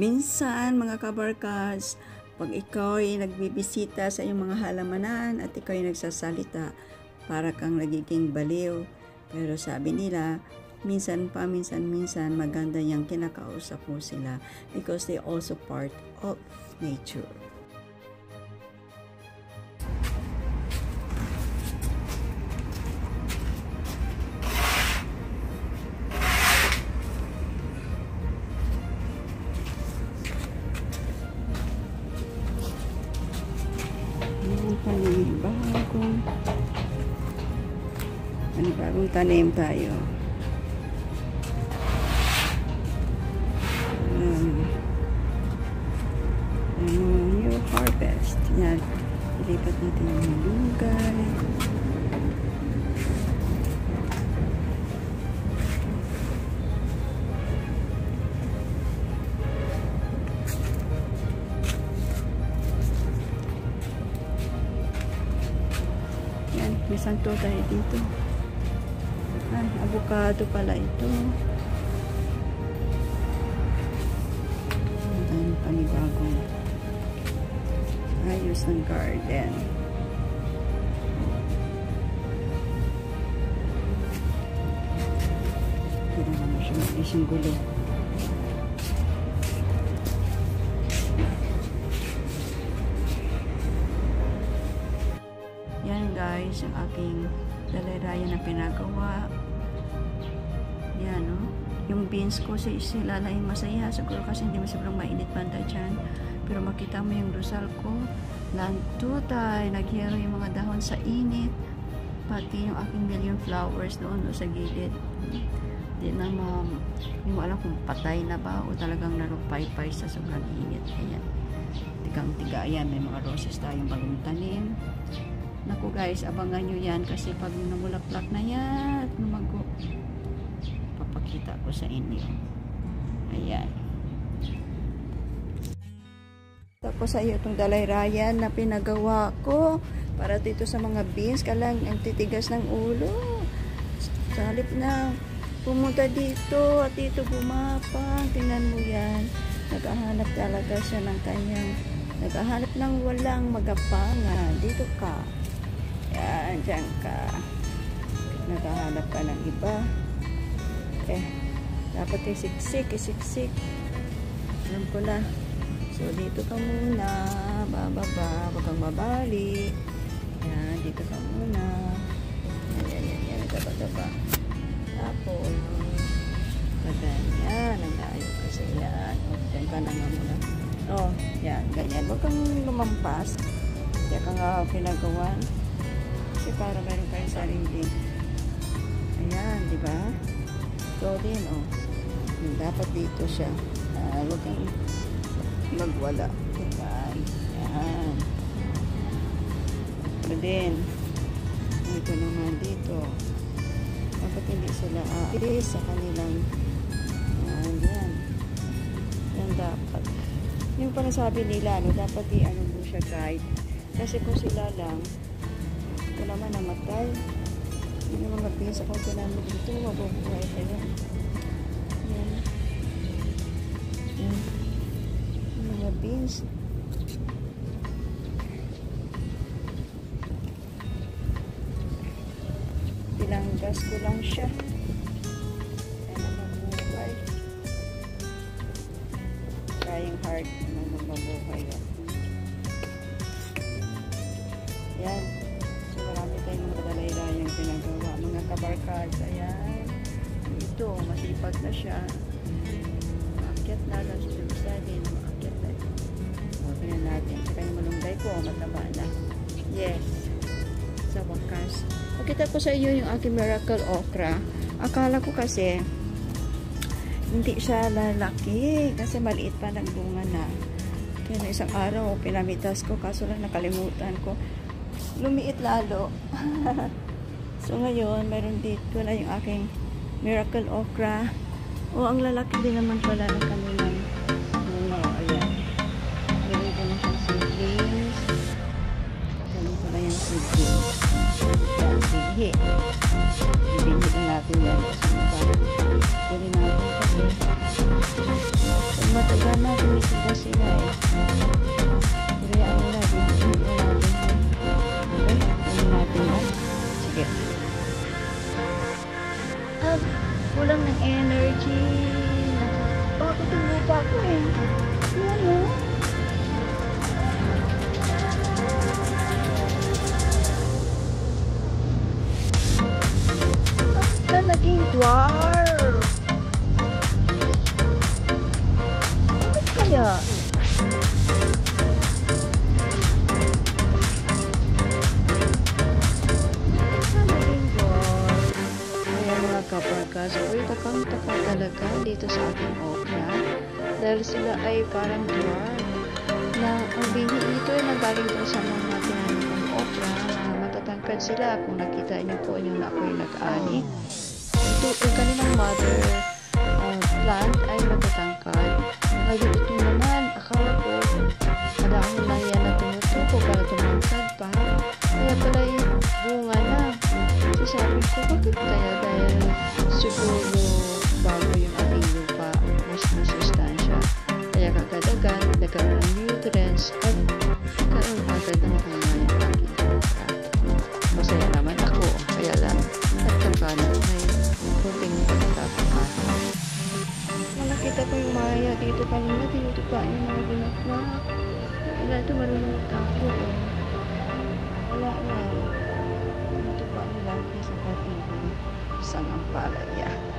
Minsan, mga kabarkads, pag ikaw ay nagbibisita sa iyong mga halamanan at ikaw ay nagsasalita, para kang nagiging baliw. Pero sabi nila, minsan maganda yung kinakausap mo sila because they also part of nature. Panibagong tanim tayo. New harvest. Yan. Ilipat natin yung malunggay. Yan. May santo tayo dito. Ay, avocado pala ito. Ang panibagong ayos ng garden. Hindi naman siya mag-isang gulo. Yan guys, ang aking dalayrayan na pinagawa. Yan, no? Yung beans ko sila lang yung masaya. Siguro kasi hindi mo sobrang mainit banda dyan. Pero makita mo yung rusal ko. Lantutay. Naghiro yung mga dahon sa init. Pati yung aking million flowers doon sa gilid. Hindi mo alam kung patay na ba o talagang narupay-pay sa sobrang init. Ayan. Tigang-tiga. Ayan, may mga roses tayong bagong tanim. Naku guys, abangan nyo yan kasi pag namulaklak na yan, lumago, papakita ko sa inyo. Ayan. Tapos sa iyo itong dalayrayan na pinagawa ko para dito sa mga beans. Kalang ang titigas ng ulo. Sa halip na pumunta dito at dito bumapang. Tingnan mo yan. Naghahanap talaga siya ng kanyang, naghahanap ng walang magapangan. Dito ka. Yan, dyan ka. Naghahanap ka ng iba. Dapat isiksik. Alam ko na. So, dito ka muna. Bababa. Huwag kang mabali. Yan, dito ka muna. Yan. Gaba-gaba. Tapos, ganyan. Ang ayos kasi yan. Dyan ka na nga muna. Yan. Ganyan. Huwag kang lumampas. Kaya ka nga pinagawan. Kasi para meron kayong sarili. Ayan, di ba? So, din, dapat dito siya. Huwag kang magwala. Ayan. Ayan. So, din, ito naman dito. Dapat hindi sila aalis sa kanilang yan. Yan dapat. Yung pala sabi nila, dapat i-ano mo siya guide. Kasi kung sila lang, ito naman namatay. Hindi naman mabigyan sa konti namin dito. Mabubuhay kayo. Yan. Yan. Mga beans. Bilanggas ko lang siya. Yan ang mabubuhay. Trying hard na mabubuhay yan. Yan. So, marami tayong mga dalayrayang pinagawa. Mga kabarkads. Ayan. Ito, masipag na siya. Maakyat na lang siya sa din. Maakyat na. Tingnan natin. Saka yung malunggay ko, mataba na. Yes. Sa wakas. Pakita ko sa iyo yung aking miracle okra. Akala ko kasi hindi siya lalaki. Kasi maliit pa ng bunga na. Kaya na isang araw, pinamitas ko. Kaso lang nakalimutan ko. Lumiit lalo. So ngayon, meron dito na yung aking miracle okra. Ang lalaki din naman pala ng kanilang ayan. Meron ko na siyang seedlings. Ganun pala yung seedlings. Yan, sige. Ibigay na natin yan. Kunin natin kasi pag matagal natin dahil sila ay parang dwarf na ang binhi dito ay nanggaling daw sa mga tinanim ng okra na matatangkad sila. Kung nakita niyo po yung ako'y nag-ani, ito ang kanilang mother plant ay matatangkad. Ngayon ito naman, akala ko madahon lang yan na tumutuko para tumangkad pa. Kaya pala yung bunga na. So sabi ko, bakit kaya? Dahil siguro bago yung ating lupa, mas masustansya. Kaya kagadagan, nagkaroon ng nutrients at nagkaroon agad ng bunga yung aking lupa. Masaya naman ako, kaya lang nagkakano may kunting pagkakama. Nakita ko yung maya dito kanina, tinutupa yung mga binakbak. Wala ito, marunong ako. Wala na. Tinutupa nila sa patigil. Isang ampalaya.